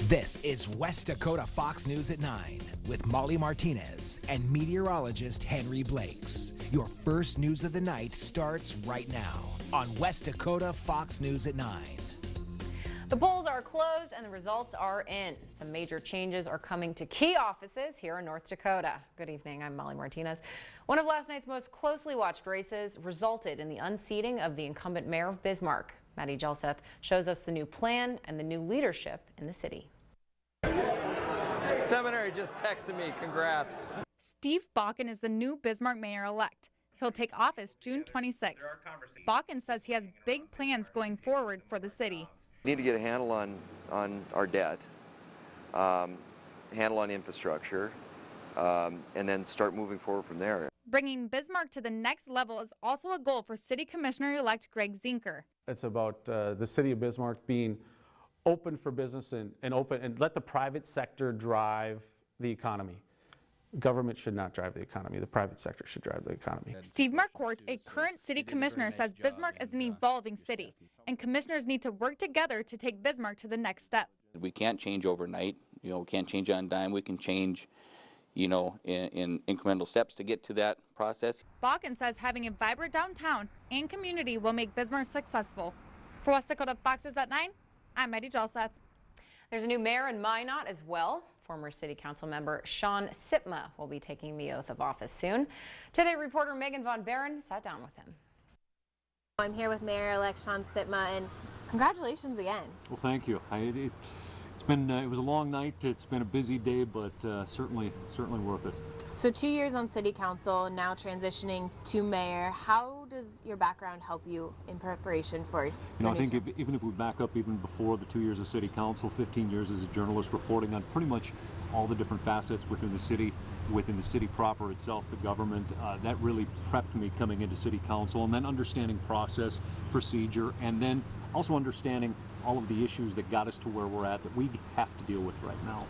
This is West Dakota Fox News at 9 with Molly Martinez and meteorologist Henry Blakes. Your first news of the night starts right now on West Dakota Fox News at 9. The polls are closed and the results are in. Some major changes are coming to key offices here in North Dakota. Good evening, I'm Molly Martinez. One of last night's most closely watched races resulted in the unseating of the incumbent mayor of Bismarck. Maddie Jelseth shows us the new plan and the new leadership in the city. Seminary just texted me, congrats. Steve Bakken is the new Bismarck mayor-elect. He'll take office June 26th. Bakken says he has big plans going forward for the city. We need to get a handle on our debt, handle on infrastructure, and then start moving forward from there. Bringing Bismarck to the next level is also a goal for City Commissioner-elect Greg Zinker. It's about the city of Bismarck being open for business and let the private sector drive the economy. Government should not drive the economy. The private sector should drive the economy. Steve Marcourt, a current city commissioner, says Bismarck is an evolving city, and commissioners need to work together to take Bismarck to the next step. We can't change overnight. We can't change on a dime. We can change, in incremental steps to get to that process. Bakken says having a vibrant downtown and community will make Bismarck successful. For West Dakota Fox News at 9, I'm Maddie Jelseth. There's a new mayor in Minot as well. Former city council member Sean Sitma will be taking the oath of office soon. Today, reporter Megan Von Barron sat down with him. I'm here with Mayor-elect Sean Sitma, and congratulations again. Well, thank you. It was a long night. It's been a busy day, but certainly worth it. So 2 years on city council, now transitioning to mayor. How does your background help you in preparation for I think even if we back up even before the 2 years of city council, 15 years as a journalist reporting on pretty much all the different facets within the city proper itself, the government, that really prepped me coming into city council, and then understanding process, procedure, and then also understanding all of the issues that got us to where we're at that we have to deal with right now.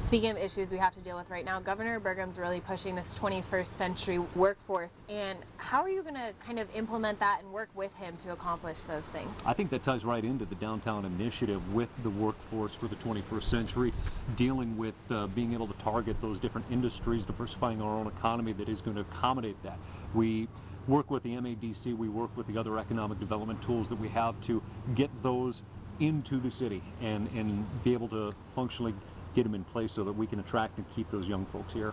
Speaking of issues we have to deal with right now, Governor Burgum's really pushing this 21st century workforce, and how are you going to kind of implement that and work with him to accomplish those things? I think that ties right into the downtown initiative with the workforce for the 21st century, dealing with being able to target those different industries, diversifying our own economy that is going to accommodate that. We work with the MADC, we work with the other economic development tools that we have to get those into the city and be able to functionally get them in place so that we can attract and keep those young folks here.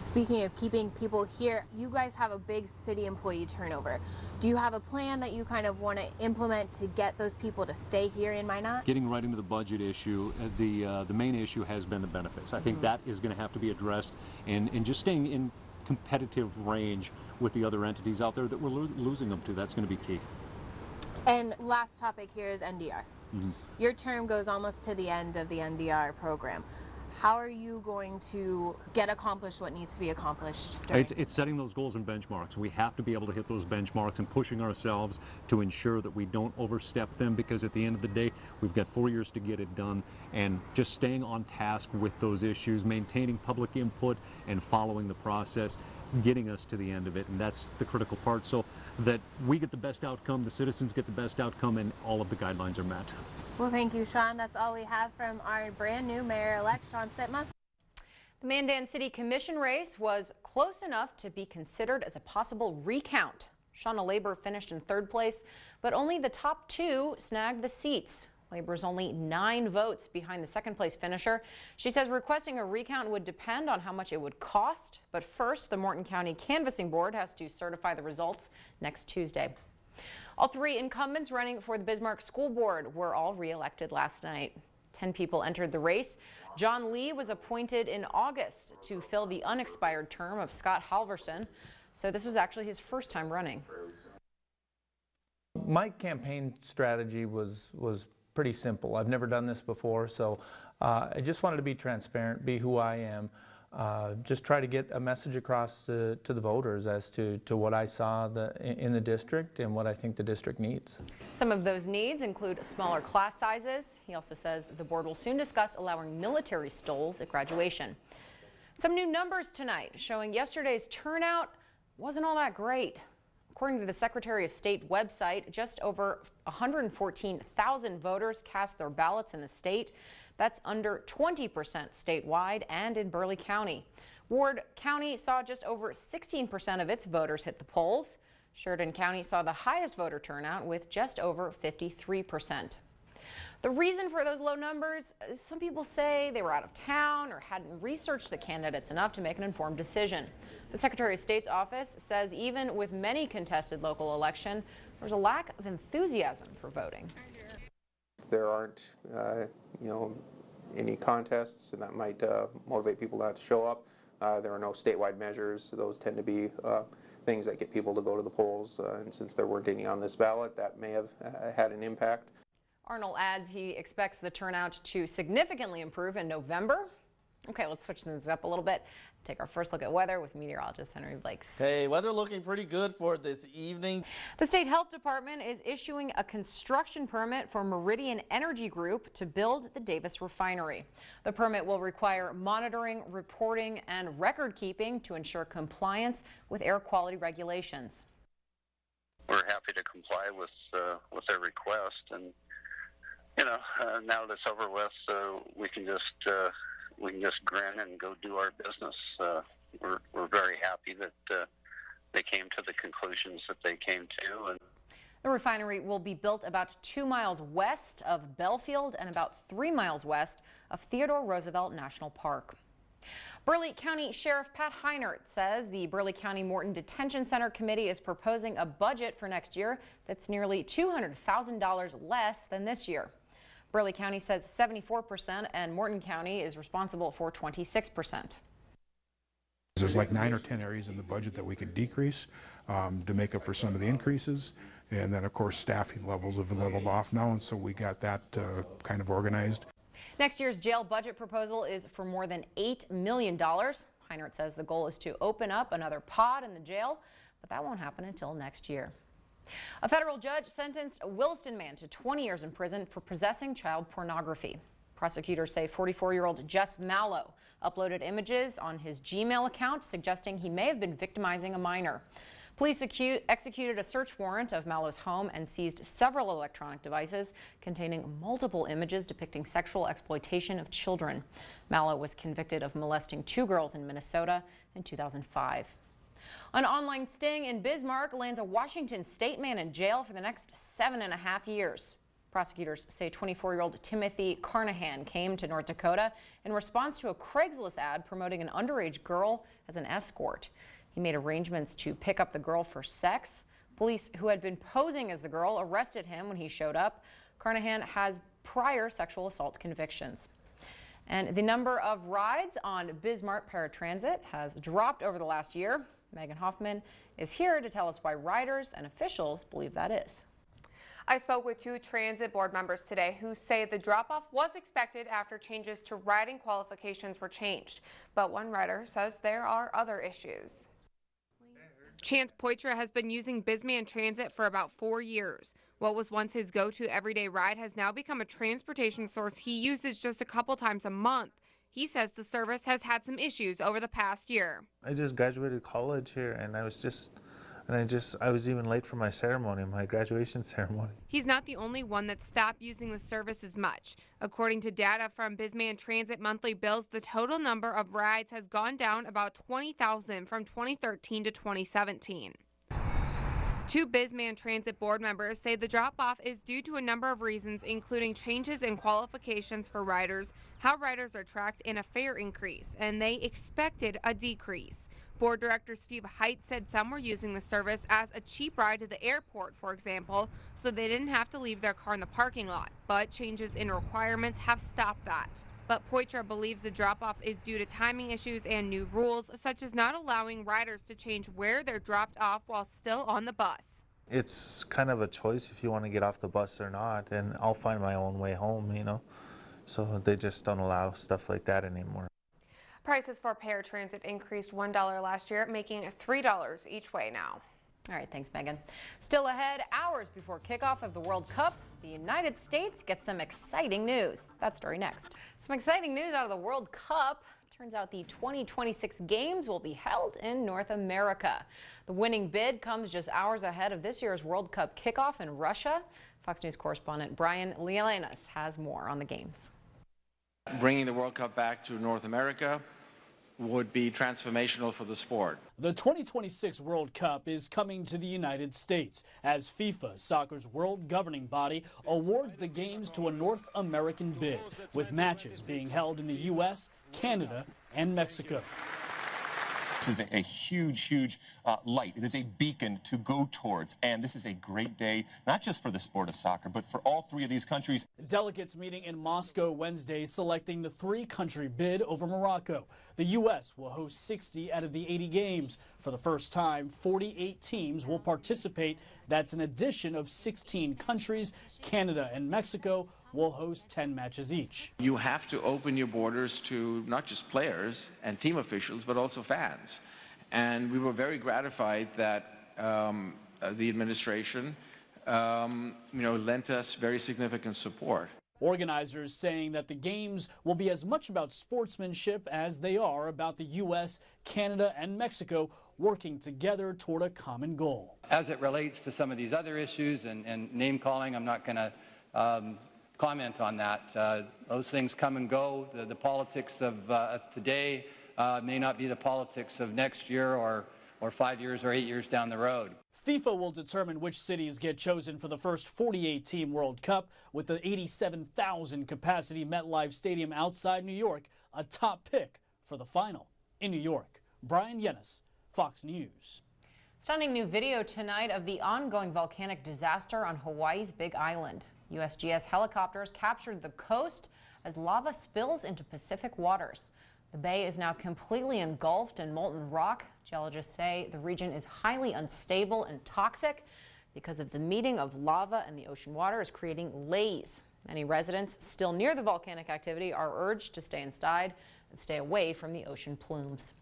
Speaking of keeping people here, you guys have a big city employee turnover. Do you have a plan that you kind of want to implement to get those people to stay here in Minot? Getting right into the budget issue, the main issue has been the benefits. I think that is going to have to be addressed, and just staying in competitive range with the other entities out there that we're losing them to. That's going to be key. And last topic here is NDR. Your term goes almost to the end of the NDR program. How are you going to get accomplished what needs to be accomplished? It's setting those goals and benchmarks. We have to be able to hit those benchmarks and pushing ourselves to ensure that we don't overstep them, because at the end of the day, we've got 4 years to get it done, and just staying on task with those issues, maintaining public input and following the process, getting us to the end of it, and that's the critical part, so that we get the best outcome, the citizens get the best outcome, and all of the guidelines are met. Well, thank you, Sean. That's all we have from our brand new mayor-elect, Sean Sitma. The Mandan City Commission race was close enough to be considered as a possible recount. Shauna Labor finished in third place, but only the top two snagged the seats. Labor's only 9 votes behind the second place finisher. She says requesting a recount would depend on how much it would cost. But first, the Morton County Canvassing Board has to certify the results next Tuesday. All 3 incumbents running for the Bismarck School Board were all re-elected last night. 10 people entered the race. John Lee was appointed in August to fill the unexpired term of Scott Halverson. So this was actually his first time running. My campaign strategy was pretty simple. I've never done this before, so I just wanted to be transparent, be who I am, just try to get a message across to the voters as to what I saw in the district and what I think the district needs. Some of those needs include smaller class sizes. He also says the board will soon discuss allowing military stoles at graduation. Some new numbers tonight showing yesterday's turnout wasn't all that great. According to the Secretary of State website, just over 114,000 voters cast their ballots in the state. That's under 20% statewide and in Burleigh County. Ward County saw just over 16% of its voters hit the polls. Sheridan County saw the highest voter turnout with just over 53%. The reason for those low numbers, some people say they were out of town or hadn't researched the candidates enough to make an informed decision. The Secretary of State's office says even with many contested local elections, there's a lack of enthusiasm for voting. There aren't, any contests, and that might motivate people not to show up. There are no statewide measures. So those tend to be things that get people to go to the polls. And since there weren't any on this ballot, that may have had an impact. Arnold adds he expects the turnout to significantly improve in November. Okay, let's switch things up a little bit. Take our first look at weather with meteorologist Henry Blakes. Hey, weather looking pretty good for this evening. The State Health Department is issuing a construction permit for Meridian Energy Group to build the Davis refinery. The permit will require monitoring, reporting, and record keeping to ensure compliance with air quality regulations. We're happy to comply with their request, and now that it's over with, we can just grin and go do our business. We're very happy that they came to the conclusions that they came to. And the refinery will be built about 2 miles west of Belfield and about 3 miles west of Theodore Roosevelt National Park. Burleigh County Sheriff Pat Heinert says the Burleigh County Morton Detention Center Committee is proposing a budget for next year that's nearly $200,000 less than this year. Burleigh County says 74% and Morton County is responsible for 26%. There's like 9 or 10 areas in the budget that we could decrease to make up for some of the increases. And then, of course, staffing levels have leveled off now, and so we got that kind of organized. Next year's jail budget proposal is for more than $8 million. Heinert says the goal is to open up another pod in the jail, but that won't happen until next year. A federal judge sentenced a Williston man to 20 years in prison for possessing child pornography. Prosecutors say 44-year-old Jess Mallow uploaded images on his Gmail account suggesting he may have been victimizing a minor. Police executed a search warrant of Mallow's home and seized several electronic devices containing multiple images depicting sexual exploitation of children. Mallow was convicted of molesting 2 girls in Minnesota in 2005. An online sting in Bismarck lands a Washington state man in jail for the next 7.5 years. Prosecutors say 24-year-old Timothy Carnahan came to North Dakota in response to a Craigslist ad promoting an underage girl as an escort. He made arrangements to pick up the girl for sex. Police who had been posing as the girl arrested him when he showed up. Carnahan has prior sexual assault convictions. And the number of rides on Bismarck paratransit has dropped over the last year. Megan Hoffman is here to tell us why riders and officials believe that is. I spoke with 2 transit board members today who say the drop-off was expected after changes to riding qualifications were changed. But one rider says there are other issues. Chance Poitra has been using Bisman Transit for about 4 years. What was once his go-to everyday ride has now become a transportation source he uses just a couple times a month. He says the service has had some issues over the past year. I just graduated college here, and I was even late for my ceremony, my graduation ceremony. He's not the only one that stopped using the service as much. According to data from Bisman Transit monthly bills, the total number of rides has gone down about 20,000 from 2013 to 2017. 2 Bisman Transit board members say the drop-off is due to a number of reasons, including changes in qualifications for riders, how riders are tracked, and a fare increase, and they expected a decrease. Board Director Steve Height said some were using the service as a cheap ride to the airport, for example, so they didn't have to leave their car in the parking lot, but changes in requirements have stopped that. But Poitra believes the drop-off is due to timing issues and new rules, such as not allowing riders to change where they're dropped off while still on the bus. It's kind of a choice if you want to get off the bus or not, and I'll find my own way home, So they just don't allow stuff like that anymore. Prices for paratransit increased $1 last year, making it $3 each way now. All right, thanks, Megan. Still ahead, hours before kickoff of the World Cup, the United States gets some exciting news. That story next. Some exciting news out of the World Cup. Turns out the 2026 games will be held in North America. The winning bid comes just hours ahead of this year's World Cup kickoff in Russia. Fox News correspondent Brian Leonas has more on the games. Bringing the World Cup back to North America would be transformational for the sport. The 2026 World Cup is coming to the United States as FIFA, soccer's world governing body, awards the games to a North American bid, with matches being held in the U.S., Canada, and Mexico. This is a huge light. It is a beacon to go towards, and this is a great day, not just for the sport of soccer, but for all three of these countries. Delegates meeting in Moscow Wednesday selecting the three-country bid over Morocco. The U.S. will host 60 out of the 80 games. For the first time, 48 teams will participate. That's an addition of 16 countries. Canada and Mexico will host 10 matches each. You have to open your borders to not just players and team officials, but also fans. And we were very gratified that the administration, lent us very significant support. Organizers saying that the games will be as much about sportsmanship as they are about the U.S., Canada, and Mexico working together toward a common goal. As it relates to some of these other issues and name calling, I'm not going to comment on that. Those things come and go. The politics of today may not be the politics of next year or 5 years or 8 years down the road. FIFA will determine which cities get chosen for the first 48-team World Cup, with the 87,000 capacity MetLife Stadium outside New York a top pick for the final. In New York, Brian Yennis, Fox News. Stunning new video tonight of the ongoing volcanic disaster on Hawaii's Big Island. USGS helicopters captured the coast as lava spills into Pacific waters. The bay is now completely engulfed in molten rock. Geologists say the region is highly unstable and toxic because of the meeting of lava and the ocean water is creating lays. Many residents still near the volcanic activity are urged to stay inside and stay away from the ocean plumes.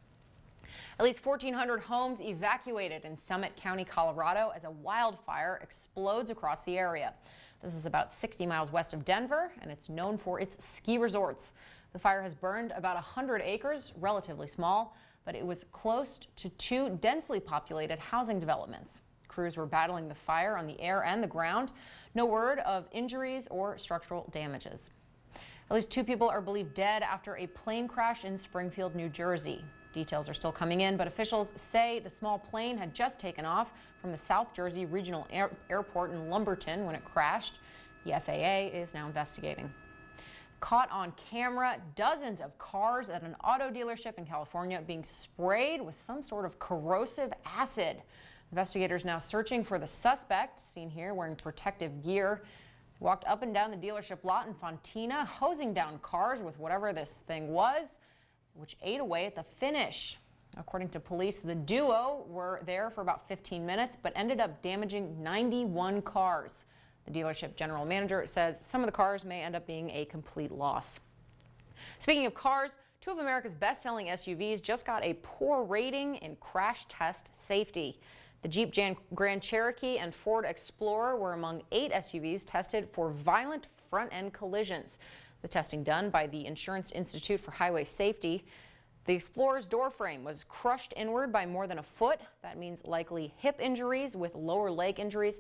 At least 1,400 homes evacuated in Summit County, Colorado, as a wildfire explodes across the area. This is about 60 miles west of Denver, and it's known for its ski resorts. The fire has burned about 100 acres, relatively small, but it was close to two densely populated housing developments. Crews were battling the fire on the air and the ground. No word of injuries or structural damages. At least 2 people are believed dead after a plane crash in Springfield, New Jersey. Details are still coming in, but officials say the small plane had just taken off from the South Jersey Regional Airport in Lumberton when it crashed. The FAA is now investigating. Caught on camera, dozens of cars at an auto dealership in California being sprayed with some sort of corrosive acid. Investigators now searching for the suspect, seen here wearing protective gear. He walked up and down the dealership lot in Fontina, hosing down cars with whatever this thing was, which ate away at the finish. According to police, the duo were there for about 15 minutes, but ended up damaging 91 cars. The dealership general manager says some of the cars may end up being a complete loss. Speaking of cars, 2 of America's best-selling SUVs just got a poor rating in crash test safety. The Jeep Grand Cherokee and Ford Explorer were among 8 SUVs tested for violent front-end collisions. The testing done by the Insurance Institute for Highway Safety. The Explorer's door frame was crushed inward by more than a foot. That means likely hip injuries with lower leg injuries.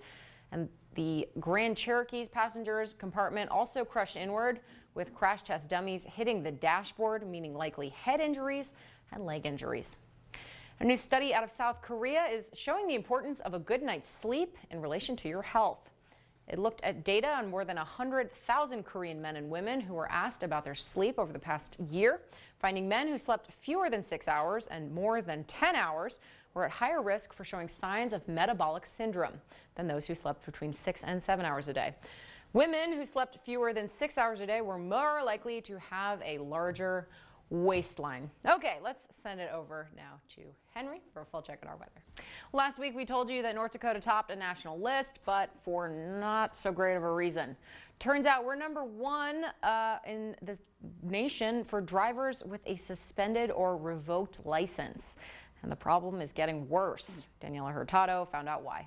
And the Grand Cherokee's passengers compartment also crushed inward, with crash test dummies hitting the dashboard, meaning likely head injuries and leg injuries. A new study out of South Korea is showing the importance of a good night's sleep in relation to your health. It looked at data on more than 100,000 Korean men and women who were asked about their sleep over the past year, finding men who slept fewer than 6 hours and more than 10 hours were at higher risk for showing signs of metabolic syndrome than those who slept between 6 and 7 hours a day. Women who slept fewer than 6 hours a day were more likely to have a larger waistline. Okay, let's send it over now to Henry for a full check on our weather. Last week we told you that North Dakota topped a national list, but for not so great of a reason. Turns out we're number 1 in the nation for drivers with a suspended or revoked license. And the problem is getting worse. Daniela Hurtado found out why.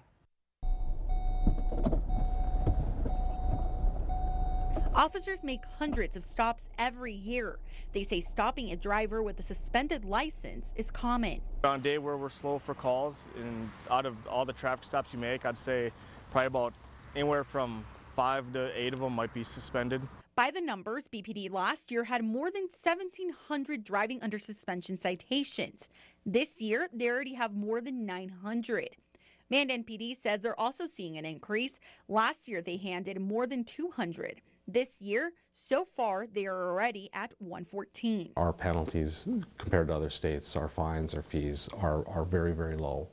Officers make hundreds of stops every year. They say stopping a driver with a suspended license is common. On a day where we're slow for calls, and out of all the traffic stops you make, I'd say probably about anywhere from 5 to 8 of them might be suspended. By the numbers, BPD last year had more than 1,700 driving under suspension citations. This year, they already have more than 900. Mandan PD says they're also seeing an increase. Last year, they handed more than 200. This year, so far, they are already at 114. Our penalties compared to other states, our fines, our fees are very, very low.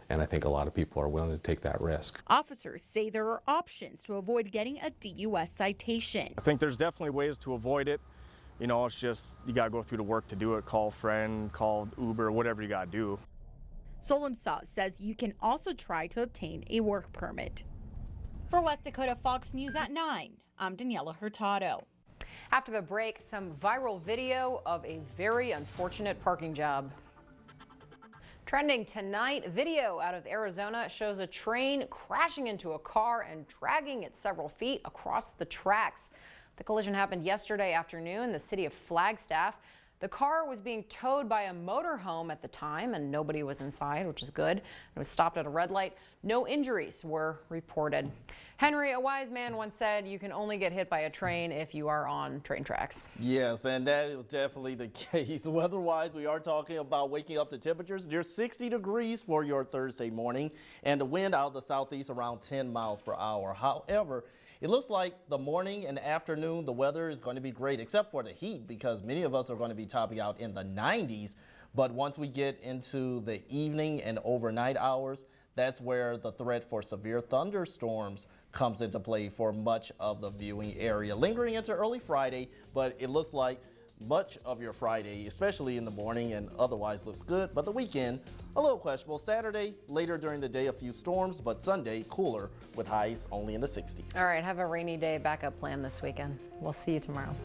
And I think a lot of people are willing to take that risk. Officers say there are options to avoid getting a DUS citation. I think there's definitely ways to avoid it. You know, it's just you got to go through the work to do it. Call a friend, call Uber, whatever you got to do. Solemsaw says you can also try to obtain a work permit. For West Dakota Fox News at 9, I'm Daniela Hurtado. After the break, some viral video of a very unfortunate parking job. Trending tonight, video out of Arizona shows a train crashing into a car and dragging it several feet across the tracks. The collision happened yesterday afternoon in the city of Flagstaff. The car was being towed by a motorhome at the time, and nobody was inside, which is good. It was stopped at a red light. No injuries were reported. Henry, a wise man once said, you can only get hit by a train if you are on train tracks. Yes, and that is definitely the case. Weather-wise, we are talking about waking up to temperatures near 60 degrees for your Thursday morning, and the wind out of the southeast around 10 miles per hour. However, it looks like the morning and afternoon, the weather is going to be great, except for the heat, because many of us are going to be topping out in the 90s. But once we get into the evening and overnight hours, that's where the threat for severe thunderstorms comes into play for much of the viewing area. Lingering into early Friday, but it looks like much of your Friday, especially in the morning, and otherwise looks good. But the weekend, a little questionable. Saturday, later during the day, a few storms, but Sunday, cooler with highs only in the 60s. All right, have a rainy day backup plan this weekend. We'll see you tomorrow.